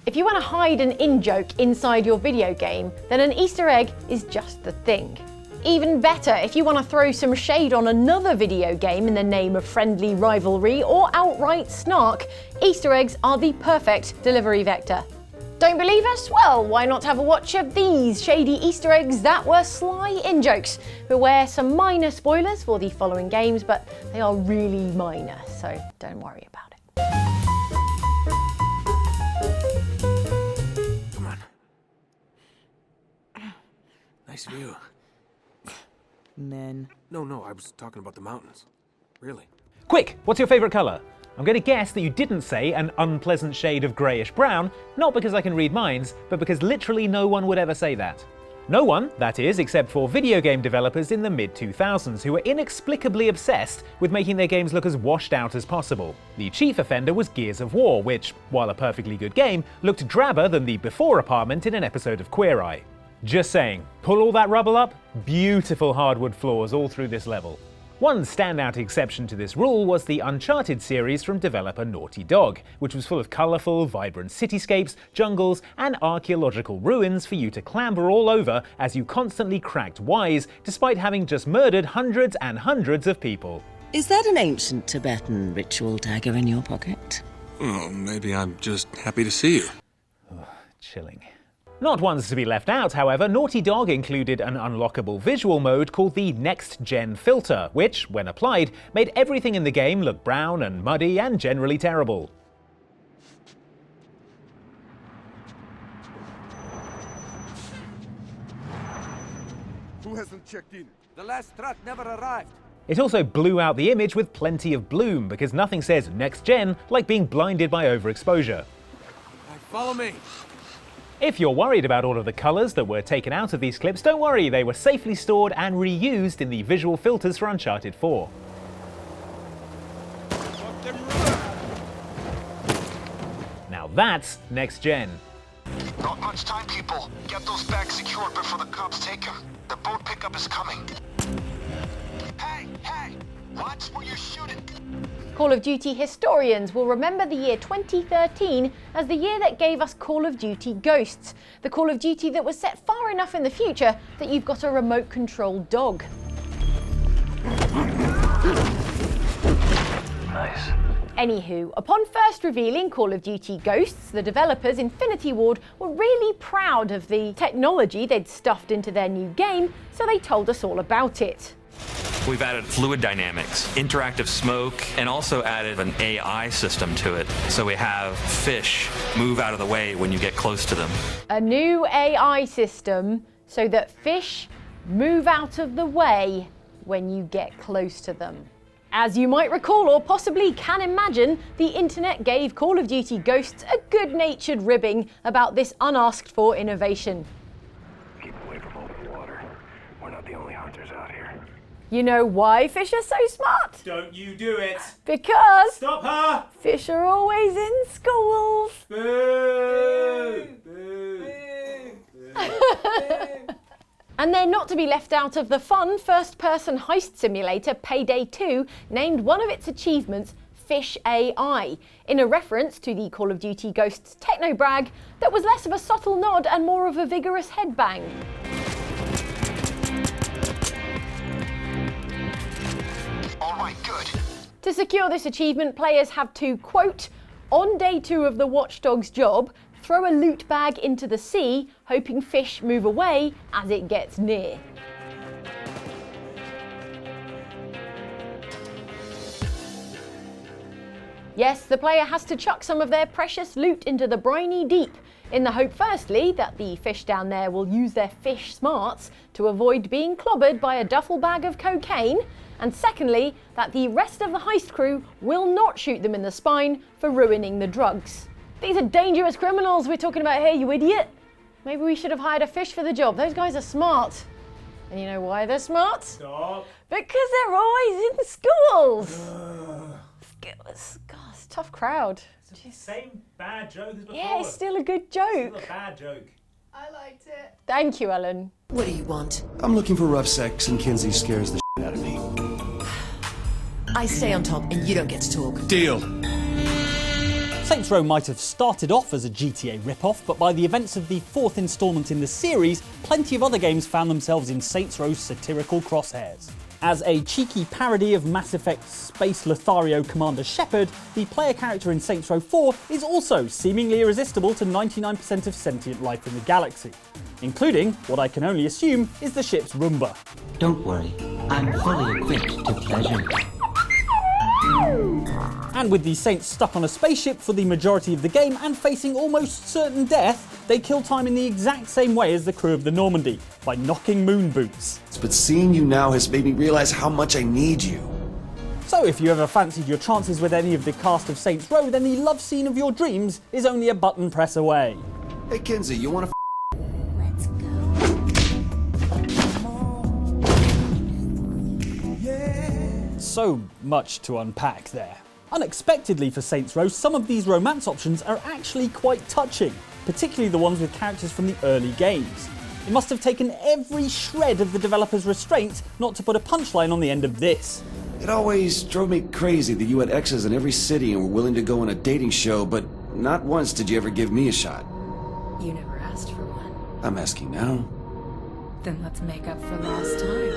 If you want to hide an in-joke inside your video game, then an Easter egg is just the thing. Even better, if you want to throw some shade on another video game in the name of friendly rivalry or outright snark, Easter eggs are the perfect delivery vector. Don't believe us? Well, why not have a watch of these shady Easter eggs that were sly in-jokes? Beware some minor spoilers for the following games, but they are really minor, so don't worry about it. Come on. Nice view. Men. No, I was talking about the mountains. Really. Quick, what's your favourite colour? I'm going to guess that you didn't say an unpleasant shade of greyish brown, not because I can read minds, but because literally no one would ever say that. No one, that is, except for video game developers in the mid-2000s who were inexplicably obsessed with making their games look as washed out as possible. The chief offender was Gears of War, which, while a perfectly good game, looked drabber than the before apartment in an episode of Queer Eye. Just saying, pull all that rubble up, beautiful hardwood floors all through this level. One standout exception to this rule was the Uncharted series from developer Naughty Dog, which was full of colourful, vibrant cityscapes, jungles, and archaeological ruins for you to clamber all over as you constantly cracked wise, despite having just murdered hundreds and hundreds of people. Is that an ancient Tibetan ritual dagger in your pocket? Well, maybe I'm just happy to see you. Chilling. Not ones to be left out, however, Naughty Dog included an unlockable visual mode called the Next Gen Filter, which, when applied, made everything in the game look brown and muddy and generally terrible. Who hasn't checked in? The last truck never arrived. It also blew out the image with plenty of bloom, because nothing says Next Gen like being blinded by overexposure. Right, follow me. If you're worried about all of the colours that were taken out of these clips, don't worry, they were safely stored and reused in the visual filters for Uncharted 4. Now that's Next Gen. Not much time, people. Get those bags secured before the cops take them. The boat pickup is coming. Hey! Watch where you're shooting. Call of Duty historians will remember the year 2013 as the year that gave us Call of Duty Ghosts, the Call of Duty that was set far enough in the future that you've got a remote-controlled dog. Nice. Anywho, upon first revealing Call of Duty Ghosts, the developers, Infinity Ward, were really proud of the technology they'd stuffed into their new game, so they told us all about it. We've added fluid dynamics, interactive smoke, and also added an AI system to it. So we have fish move out of the way when you get close to them. A new AI system so that fish move out of the way when you get close to them. As you might recall or possibly can imagine, the internet gave Call of Duty Ghosts a good-natured ribbing about this unasked-for innovation. Keep away from open water. We're not the only hunters out here. You know why fish are so smart? Don't you do it! Because Stop her! fish are always in schools. Boo! Boo! And they're not to be left out of the fun first-person heist simulator Payday 2 named one of its achievements Fish AI, in a reference to the Call of Duty Ghosts techno-brag that was less of a subtle nod and more of a vigorous headbang. All right, good. To secure this achievement, players have to, quote, on day 2 of the Watchdog's job, throw a loot bag into the sea, hoping fish move away as it gets near. Yes, the player has to chuck some of their precious loot into the briny deep, in the hope firstly that the fish down there will use their fish smarts to avoid being clobbered by a duffel bag of cocaine, and secondly, that the rest of the heist crew will not shoot them in the spine for ruining the drugs. These are dangerous criminals we're talking about here, you idiot! Maybe we should have hired a fish for the job. Those guys are smart. And you know why they're smart? Stop! Because they're always in schools! God, it's a tough crowd. It's the same bad joke as before. Yeah, it's still a good joke. Still a bad joke. I liked it. Thank you, Ellen. What do you want? I'm looking for rough sex and Kinsey scares the shit out of me. I stay on top and you don't get to talk. Deal. Saints Row might have started off as a GTA ripoff, but by the events of the 4th instalment in the series, plenty of other games found themselves in Saints Row's satirical crosshairs. As a cheeky parody of Mass Effect's Space Lothario Commander Shepard, the player character in Saints Row 4 is also seemingly irresistible to 99% of sentient life in the galaxy, including what I can only assume is the ship's Roomba. Don't worry, I'm fully equipped to pleasure. And with the Saints stuck on a spaceship for the majority of the game and facing almost certain death, they kill time in the exact same way as the crew of the Normandy, by knocking moon boots. But seeing you now has made me realize how much I need you. So if you ever fancied your chances with any of the cast of Saints Row, then the love scene of your dreams is only a button press away. Hey Kinsey, you wanna Let's go. So much to unpack there. Unexpectedly for Saints Row, some of these romance options are actually quite touching, particularly the ones with characters from the early games. It must have taken every shred of the developer's restraint not to put a punchline on the end of this. It always drove me crazy that you had exes in every city and were willing to go on a dating show, but not once did you ever give me a shot. You never asked for one. I'm asking now. Then let's make up for lost time.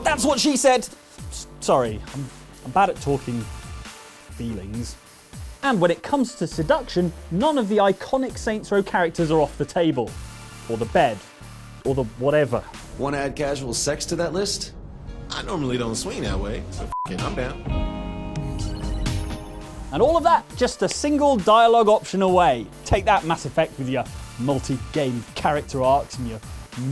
That's what she said! Sorry, I'm bad at talking feelings. And when it comes to seduction, none of the iconic Saints Row characters are off the table. Or the bed. Or the whatever. Wanna add casual sex to that list? I normally don't swing that way, so f*** it, I'm down. And all of that, just a single dialogue option away. Take that, Mass Effect, with your multi-game character arcs and your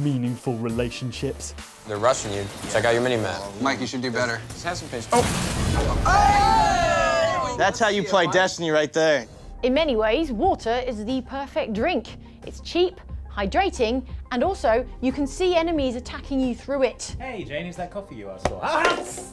meaningful relationships. They're rushing you. Check out your mini-map. Mike, you should do better. Just have some patience. That's how you play Destiny right there. In many ways, water is the perfect drink. It's cheap, hydrating, and also you can see enemies attacking you through it. Hey, Jane, is that coffee you asked for?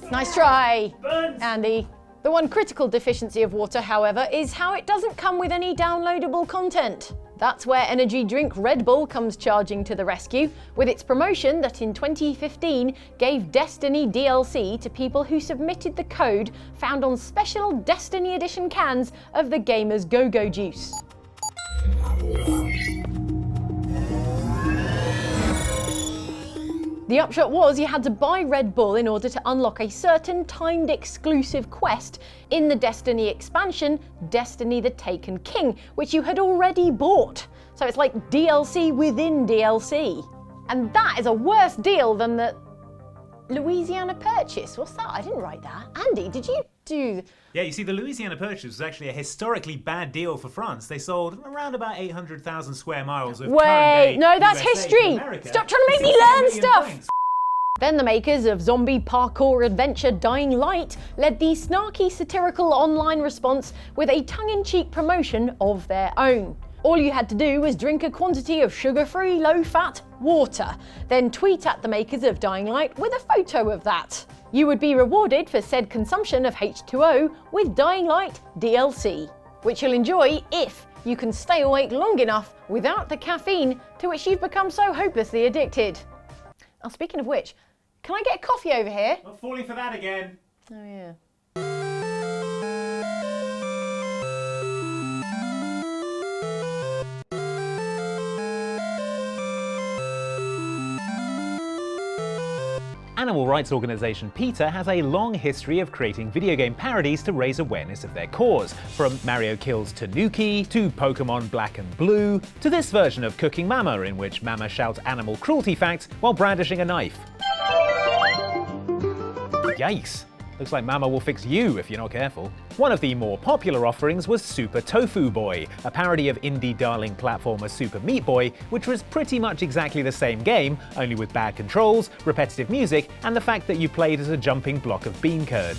Nice try, Andy. The one critical deficiency of water, however, is how it doesn't come with any downloadable content. That's where energy drink Red Bull comes charging to the rescue, with its promotion that in 2015 gave Destiny DLC to people who submitted the code found on special Destiny Edition cans of the Gamer's Go-Go juice. The upshot was you had to buy Red Bull in order to unlock a certain timed exclusive quest in the Destiny expansion, Destiny the Taken King, which you had already bought. So it's like DLC within DLC. And that is a worse deal than the Louisiana Purchase. What's that? I didn't write that. Andy, did you do... Yeah, you see, the Louisiana Purchase was actually a historically bad deal for France. They sold around about 800,000 square miles of Wait, no, that's USA history. Stop trying to make me learn stuff. Then the makers of zombie parkour adventure Dying Light led the snarky satirical online response with a tongue-in-cheek promotion of their own. All you had to do was drink a quantity of sugar-free, low-fat water, then tweet at the makers of Dying Light with a photo of that. You would be rewarded for said consumption of H2O with Dying Light DLC, which you'll enjoy if you can stay awake long enough without the caffeine to which you've become so hopelessly addicted. Oh, speaking of which, can I get a coffee over here? Not falling for that again. Oh yeah. Animal rights organisation PETA has a long history of creating video game parodies to raise awareness of their cause, from Mario Kills Tanuki, to Pokemon Black and Blue, to this version of Cooking Mama, in which Mama shouts animal cruelty facts while brandishing a knife. Yikes. Looks like Mama will fix you if you're not careful. One of the more popular offerings was Super Tofu Boy, a parody of indie darling platformer Super Meat Boy, which was pretty much exactly the same game, only with bad controls, repetitive music, and the fact that you played as a jumping block of bean curd.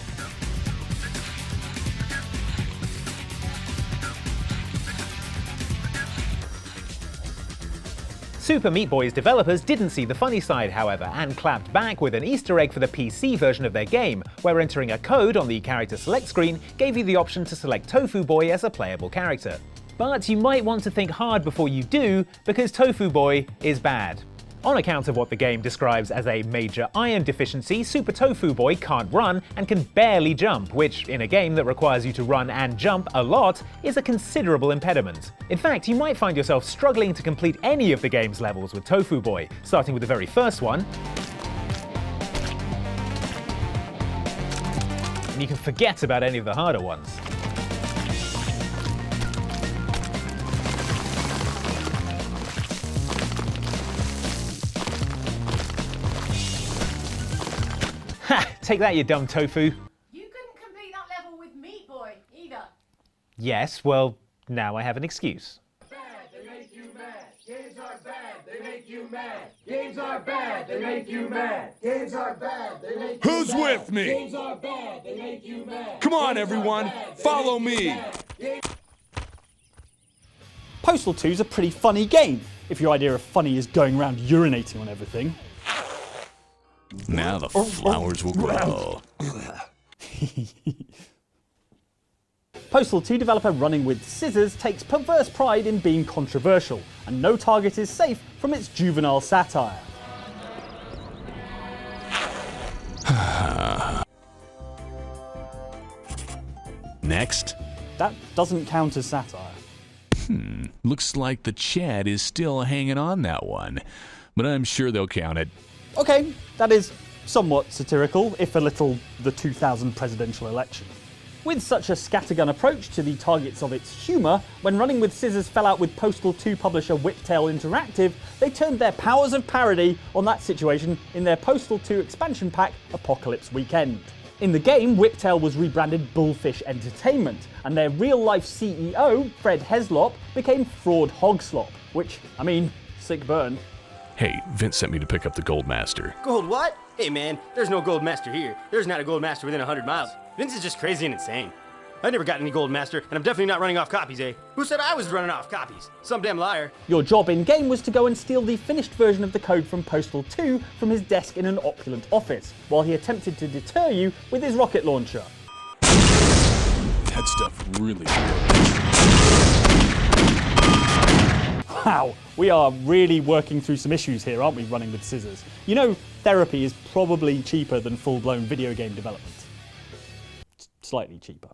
Super Meat Boy's developers didn't see the funny side, however, and clapped back with an Easter egg for the PC version of their game, where entering a code on the character select screen gave you the option to select Tofu Boy as a playable character. But you might want to think hard before you do, because Tofu Boy is bad. On account of what the game describes as a major iron deficiency, Super Tofu Boy can't run and can barely jump, which, in a game that requires you to run and jump a lot, is a considerable impediment. In fact, you might find yourself struggling to complete any of the game's levels with Tofu Boy, starting with the very first one, and you can forget about any of the harder ones. Ha! Take that, you dumb tofu. You couldn't complete that level with Meat Boy, either. Yes, well, now I have an excuse. Bad, they make you mad. Games are bad, they make you mad. Games are bad, they make you mad. Games are bad, they make you Who's mad. with me? Games are bad, they make you mad. Come on, everyone, follow me. Postal 2 is a pretty funny game, if your idea of funny is going around urinating on everything. Now the flowers will grow. Postal 2 developer Running with Scissors takes perverse pride in being controversial, and no target is safe from its juvenile satire. Next. That doesn't count as satire. Looks like the Chad is still hanging on that one, but I'm sure they'll count it. Okay, that is somewhat satirical, if a little the 2000 presidential election. With such a scattergun approach to the targets of its humour, when Running with Scissors fell out with Postal 2 publisher Whiptail Interactive, they turned their powers of parody on that situation in their Postal 2 expansion pack, Apocalypse Weekend. In the game, Whiptail was rebranded Bullfish Entertainment, and their real-life CEO, Fred Heslop, became Fraud Hogslop, which, I mean, sick burn. Hey, Vince sent me to pick up the Gold Master. Gold what? Hey man, there's no Gold Master here. There's not a Gold Master within 100 miles. Vince is just crazy and insane. I never got any Gold Master, and I'm definitely not running off copies, eh? Who said I was running off copies? Some damn liar. Your job in-game was to go and steal the finished version of the code from Postal 2 from his desk in an opulent office, while he attempted to deter you with his rocket launcher. That stuff really Wow, we are really working through some issues here, aren't we, Running with Scissors? You know, therapy is probably cheaper than full-blown video game development. Slightly cheaper.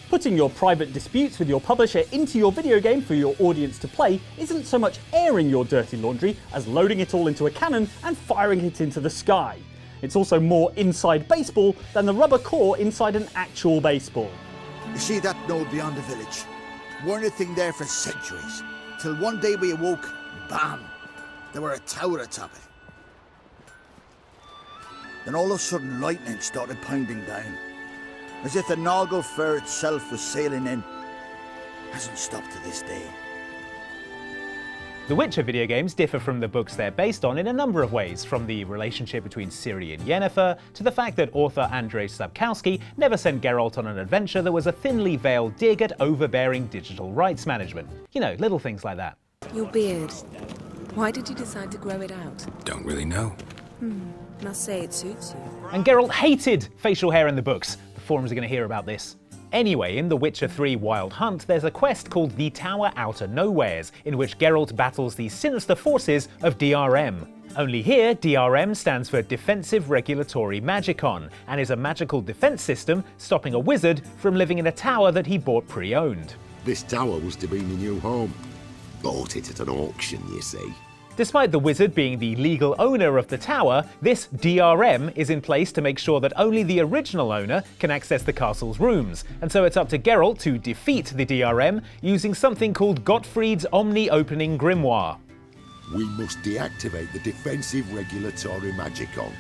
Putting your private disputes with your publisher into your video game for your audience to play isn't so much airing your dirty laundry as loading it all into a cannon and firing it into the sky. It's also more inside baseball than the rubber core inside an actual baseball. You see that node beyond the village? Weren't a thing there for centuries. Till one day we awoke, bam! There were a tower atop it. Then all of a sudden lightning started pounding down. As if the Noggle Fair itself was sailing in. Hasn't stopped to this day. The Witcher video games differ from the books they're based on in a number of ways, from the relationship between Ciri and Yennefer, to the fact that author Andrzej Sapkowski never sent Geralt on an adventure that was a thinly veiled dig at overbearing digital rights management. You know, little things like that. Your beard. Why did you decide to grow it out? Don't really know. Must say it suits you. And Geralt hated facial hair in the books. The forums are going to hear about this. Anyway, in The Witcher 3 Wild Hunt, there's a quest called the Tower Outer Nowheres, in which Geralt battles the sinister forces of DRM. Only here, DRM stands for Defensive Regulatory Magicon, and is a magical defense system stopping a wizard from living in a tower that he bought pre-owned. This tower was to be my new home. Bought it at an auction, you see. Despite the wizard being the legal owner of the tower, this DRM is in place to make sure that only the original owner can access the castle's rooms, and so it's up to Geralt to defeat the DRM using something called Gottfried's Omni-Opening Grimoire. We must deactivate the Defensive Regulatory Magicon.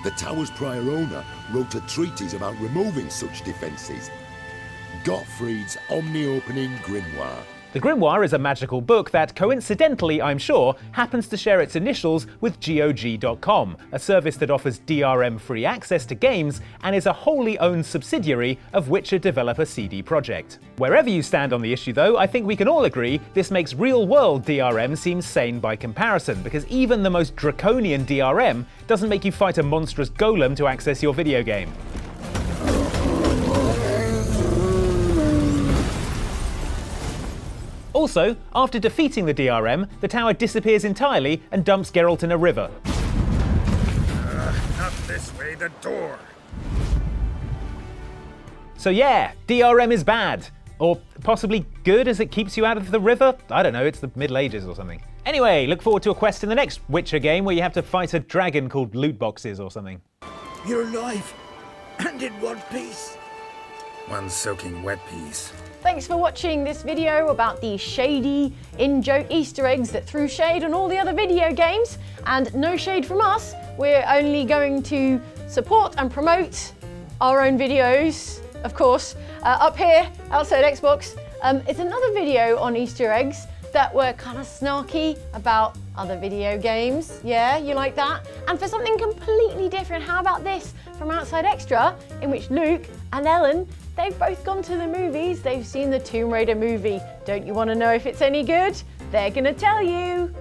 The tower's prior owner wrote a treatise about removing such defences. Gottfried's Omni-Opening Grimoire. The Grimoire is a magical book that, coincidentally I'm sure, happens to share its initials with GOG.com, a service that offers DRM free access to games and is a wholly owned subsidiary of Witcher developer CD Projekt. Wherever you stand on the issue though, I think we can all agree this makes real-world DRM seem sane by comparison, because even the most draconian DRM doesn't make you fight a monstrous golem to access your video game. Also, after defeating the DRM, the tower disappears entirely and dumps Geralt in a river. Not this way, the door. So yeah, DRM is bad. Or possibly good as it keeps you out of the river? I don't know, it's the Middle Ages or something. Anyway, look forward to a quest in the next Witcher game where you have to fight a dragon called loot boxes or something. You're alive, and in one piece. One soaking wet piece. Thanks for watching this video about the shady, in-joke Easter eggs that threw shade on all the other video games. And no shade from us, we're only going to support and promote our own videos, of course. Up here, outside Xbox, it's another video on Easter eggs that were kind of snarky about other video games. Yeah, you like that? And for something completely different, how about this from Outside Extra, in which Luke and Ellen, they've both gone to the movies. They've seen the Tomb Raider movie. Don't you want to know if it's any good? They're gonna tell you.